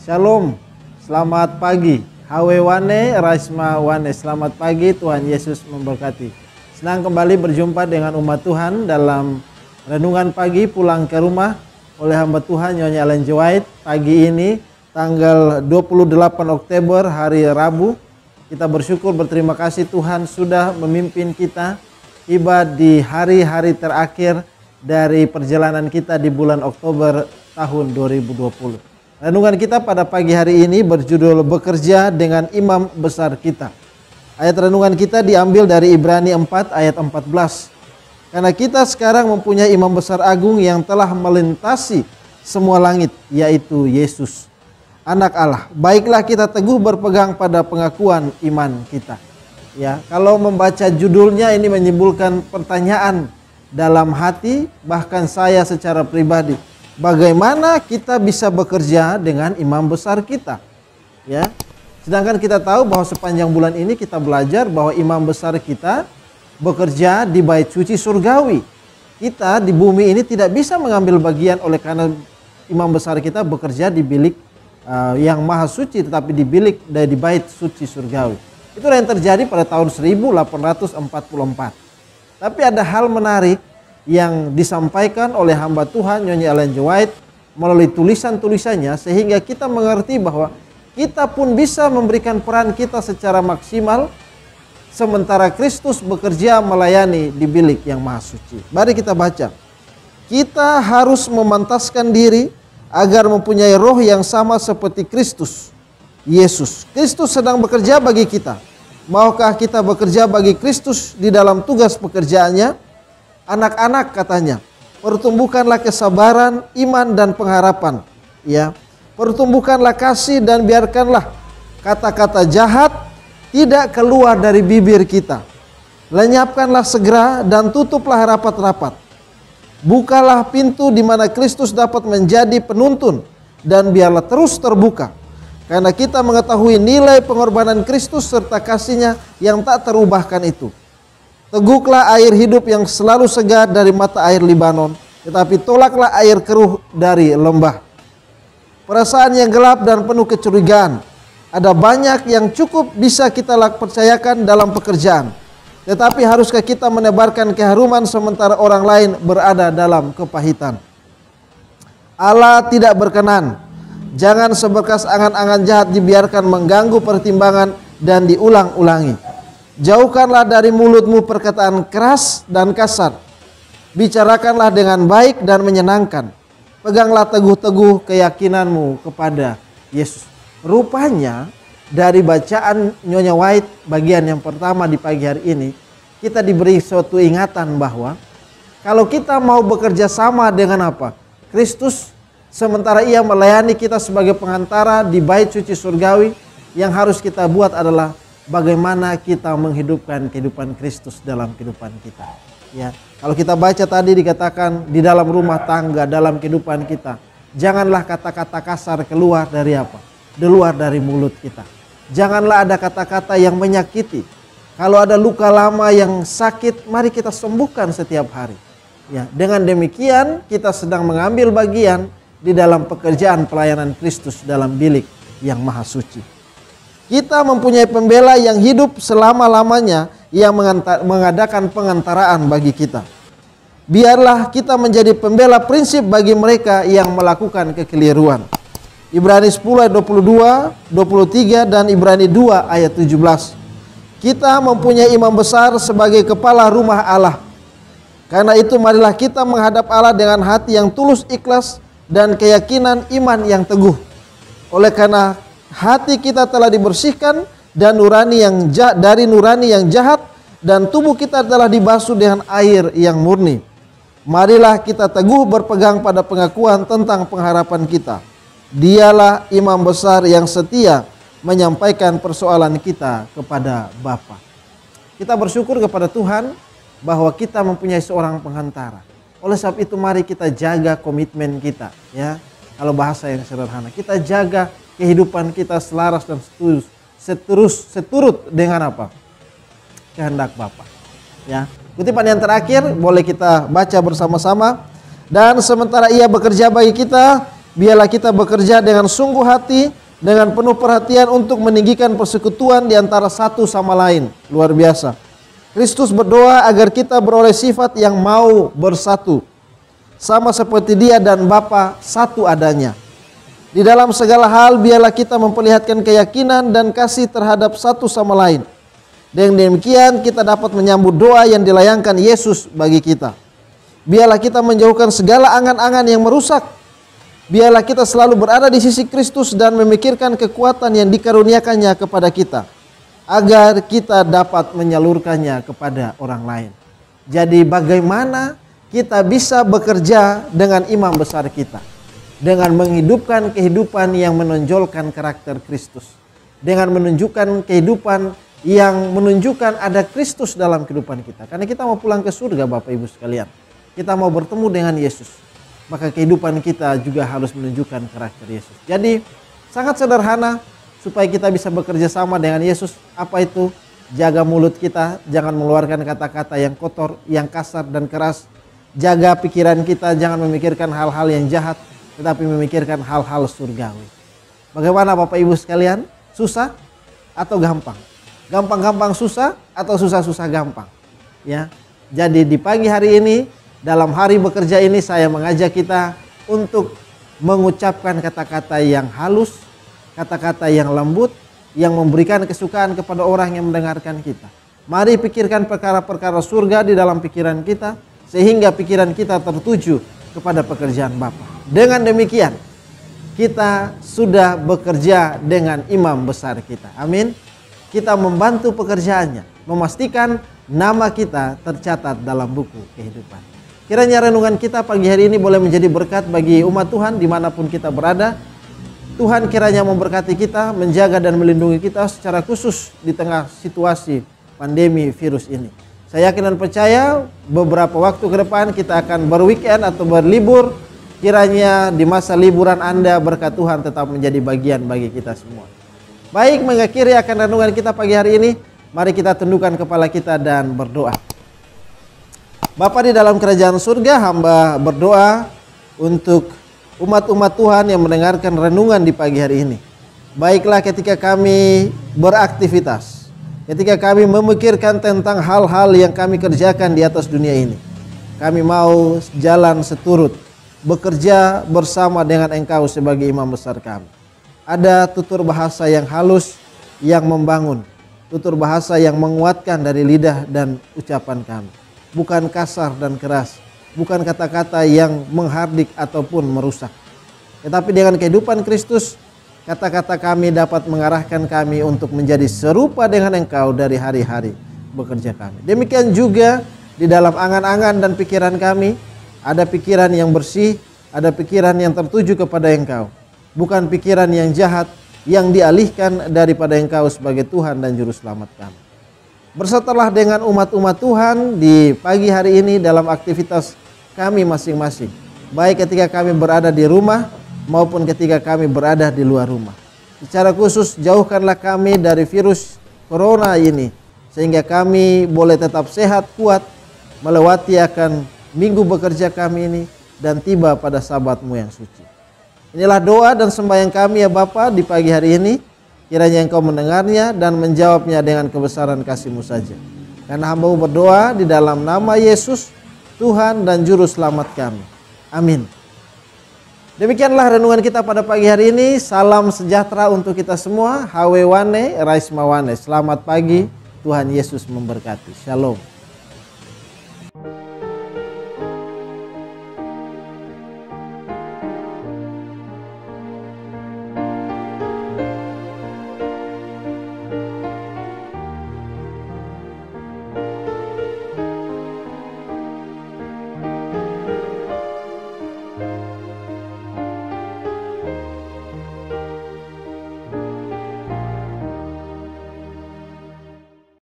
Shalom, selamat pagi. Hawe wane, Raisma wane. Selamat pagi, Tuhan Yesus memberkati. Senang kembali berjumpa dengan umat Tuhan dalam renungan pagi pulang ke rumah oleh hamba Tuhan Nyonya Ellen G. White. Pagi ini tanggal 28 Oktober hari Rabu. Kita bersyukur berterima kasih Tuhan sudah memimpin kita tiba di hari-hari terakhir dari perjalanan kita di bulan Oktober tahun 2020. Renungan kita pada pagi hari ini berjudul Bekerja dengan Imam Besar Kita. Ayat renungan kita diambil dari Ibrani 4 ayat 14. Karena kita sekarang mempunyai imam besar agung yang telah melintasi semua langit, yaitu Yesus, Anak Allah. Baiklah kita teguh berpegang pada pengakuan iman kita. Ya, kalau membaca judulnya ini menimbulkan pertanyaan dalam hati, bahkan saya secara pribadi. Bagaimana kita bisa bekerja dengan imam besar kita? Ya. Sedangkan kita tahu bahwa sepanjang bulan ini kita belajar bahwa imam besar kita bekerja di bait suci surgawi. Kita di bumi ini tidak bisa mengambil bagian oleh karena imam besar kita bekerja di bilik yang maha suci, tetapi di bilik dari di bait suci surgawi. Itulah yang terjadi pada tahun 1844. Tapi ada hal menarik yang disampaikan oleh hamba Tuhan Nyonya Ellen G. White melalui tulisan-tulisannya, sehingga kita mengerti bahwa kita pun bisa memberikan peran kita secara maksimal sementara Kristus bekerja melayani di bilik yang maha suci. Mari kita baca. Kita harus memantaskan diri agar mempunyai roh yang sama seperti Kristus Yesus. Kristus sedang bekerja bagi kita. Maukah kita bekerja bagi Kristus di dalam tugas pekerjaannya? Anak-anak katanya, pertumbuhkanlah kesabaran, iman dan pengharapan. Ya, pertumbuhkanlah kasih dan biarkanlah kata-kata jahat tidak keluar dari bibir kita. Lenyapkanlah segera dan tutuplah rapat-rapat. Bukalah pintu di mana Kristus dapat menjadi penuntun dan biarlah terus terbuka. Karena kita mengetahui nilai pengorbanan Kristus serta kasih-Nya yang tak terubahkan itu. Teguklah air hidup yang selalu segar dari mata air Libanon, tetapi tolaklah air keruh dari lembah. Perasaan yang gelap dan penuh kecurigaan. Ada banyak yang cukup bisa kita percayakan dalam pekerjaan. Tetapi haruskah kita menebarkan keharuman sementara orang lain berada dalam kepahitan? Allah tidak berkenan. Jangan seberkas angan-angan jahat dibiarkan mengganggu pertimbangan dan diulang-ulangi. Jauhkanlah dari mulutmu perkataan keras dan kasar. Bicarakanlah dengan baik dan menyenangkan. Peganglah teguh-teguh keyakinanmu kepada Yesus. Rupanya dari bacaan Nyonya White bagian yang pertama di pagi hari ini, kita diberi suatu ingatan bahwa kalau kita mau bekerja sama dengan apa? Kristus, sementara Ia melayani kita sebagai pengantara di bait suci surgawi, yang harus kita buat adalah bagaimana kita menghidupkan kehidupan Kristus dalam kehidupan kita. Ya, kalau kita baca tadi dikatakan di dalam rumah tangga, dalam kehidupan kita, janganlah kata-kata kasar keluar dari apa? Keluar dari mulut kita. Janganlah ada kata-kata yang menyakiti. Kalau ada luka lama yang sakit, mari kita sembuhkan setiap hari. Ya, dengan demikian kita sedang mengambil bagian di dalam pekerjaan pelayanan Kristus dalam bilik yang maha suci. Kita mempunyai pembela yang hidup selama-lamanya yang mengadakan pengantaraan bagi kita. Biarlah kita menjadi pembela prinsip bagi mereka yang melakukan kekeliruan. Ibrani 10 ayat 22, 23 dan Ibrani 2 ayat 17. Kita mempunyai imam besar sebagai kepala rumah Allah. Karena itu marilah kita menghadap Allah dengan hati yang tulus ikhlas dan keyakinan iman yang teguh. Oleh karena hati kita telah dibersihkan dan dari nurani yang jahat, dan tubuh kita telah dibasuh dengan air yang murni. Marilah kita teguh berpegang pada pengakuan tentang pengharapan kita. Dialah imam besar yang setia menyampaikan persoalan kita kepada Bapa. Kita bersyukur kepada Tuhan bahwa kita mempunyai seorang pengantara. Oleh sebab itu mari kita jaga komitmen kita, ya. Kalau bahasa yang sederhana, kita jaga kehidupan kita selaras dan seturut dengan apa? Kehendak Bapa. Ya. Kutipan yang terakhir boleh kita baca bersama-sama. Dan sementara Ia bekerja bagi kita, Biarlah kita bekerja dengan sungguh hati, dengan penuh perhatian untuk meninggikan persekutuan di antara satu sama lain. Luar biasa. Kristus berdoa agar kita beroleh sifat yang mau bersatu, sama seperti Dia dan Bapa satu adanya. Di dalam segala hal biarlah kita memperlihatkan keyakinan dan kasih terhadap satu sama lain. Dengan demikian kita dapat menyambut doa yang dilayangkan Yesus bagi kita. Biarlah kita menjauhkan segala angan-angan yang merusak. Biarlah kita selalu berada di sisi Kristus dan memikirkan kekuatan yang dikaruniakannya kepada kita, agar kita dapat menyalurkannya kepada orang lain. Jadi bagaimana kita bisa bekerja dengan imam besar kita? Dengan menghidupkan kehidupan yang menonjolkan karakter Kristus. Dengan menunjukkan kehidupan yang menunjukkan ada Kristus dalam kehidupan kita. Karena kita mau pulang ke surga Bapak Ibu sekalian. Kita mau bertemu dengan Yesus. Maka kehidupan kita juga harus menunjukkan karakter Yesus. Jadi sangat sederhana supaya kita bisa bekerja sama dengan Yesus. Apa itu? Jaga mulut kita, jangan mengeluarkan kata-kata yang kotor, yang kasar dan keras. Jaga pikiran kita, jangan memikirkan hal-hal yang jahat, tetapi memikirkan hal-hal surgawi. Bagaimana Bapak Ibu sekalian? Susah atau gampang? Gampang-gampang susah atau susah-susah gampang? Ya. Jadi di pagi hari ini, dalam hari bekerja ini, saya mengajak kita untuk mengucapkan kata-kata yang halus, kata-kata yang lembut, yang memberikan kesukaan kepada orang yang mendengarkan kita. Mari pikirkan perkara-perkara surga di dalam pikiran kita, sehingga pikiran kita tertuju kepada pekerjaan Bapa. Dengan demikian, kita sudah bekerja dengan imam besar kita. Amin. Kita membantu pekerjaannya, memastikan nama kita tercatat dalam buku kehidupan. Kiranya renungan kita pagi hari ini boleh menjadi berkat bagi umat Tuhan dimanapun kita berada. Tuhan kiranya memberkati kita, menjaga dan melindungi kita secara khusus di tengah situasi pandemi virus ini. Saya yakin dan percaya beberapa waktu ke depan kita akan berweekend atau berlibur. Kiranya di masa liburan Anda berkat Tuhan tetap menjadi bagian bagi kita semua. Baik, mengakhiri akan renungan kita pagi hari ini, mari kita tundukkan kepala kita dan berdoa. Bapa di dalam kerajaan surga, hamba berdoa untuk umat-umat Tuhan yang mendengarkan renungan di pagi hari ini. Baiklah ketika kami beraktivitas, ketika kami memikirkan tentang hal-hal yang kami kerjakan di atas dunia ini, kami mau jalan seturut, bekerja bersama dengan Engkau sebagai imam besar kami. Ada tutur bahasa yang halus, yang membangun, tutur bahasa yang menguatkan dari lidah dan ucapan kami. Bukan kasar dan keras, bukan kata-kata yang menghardik ataupun merusak. Tetapi dengan kehidupan Kristus, kata-kata kami dapat mengarahkan kami untuk menjadi serupa dengan Engkau dari hari-hari bekerja kami. Demikian juga di dalam angan-angan dan pikiran kami, ada pikiran yang bersih, ada pikiran yang tertuju kepada Engkau. Bukan pikiran yang jahat yang dialihkan daripada Engkau sebagai Tuhan dan Juru Selamat kami. Bersertalah dengan umat-umat Tuhan di pagi hari ini dalam aktivitas kami masing-masing. Baik ketika kami berada di rumah maupun ketika kami berada di luar rumah. Secara khusus jauhkanlah kami dari virus corona ini, sehingga kami boleh tetap sehat, kuat, melewati akan minggu bekerja kami ini dan tiba pada Sabat-Mu yang suci. Inilah doa dan sembahyang kami ya Bapa di pagi hari ini. Kiranya Engkau mendengarnya dan menjawabnya dengan kebesaran kasih-Mu saja. Karena hamba-Mu berdoa di dalam nama Yesus, Tuhan dan Juru Selamat kami. Amin. Demikianlah renungan kita pada pagi hari ini. Salam sejahtera untuk kita semua. Hawe wane, raisma wane. Selamat pagi, Tuhan Yesus memberkati. Shalom.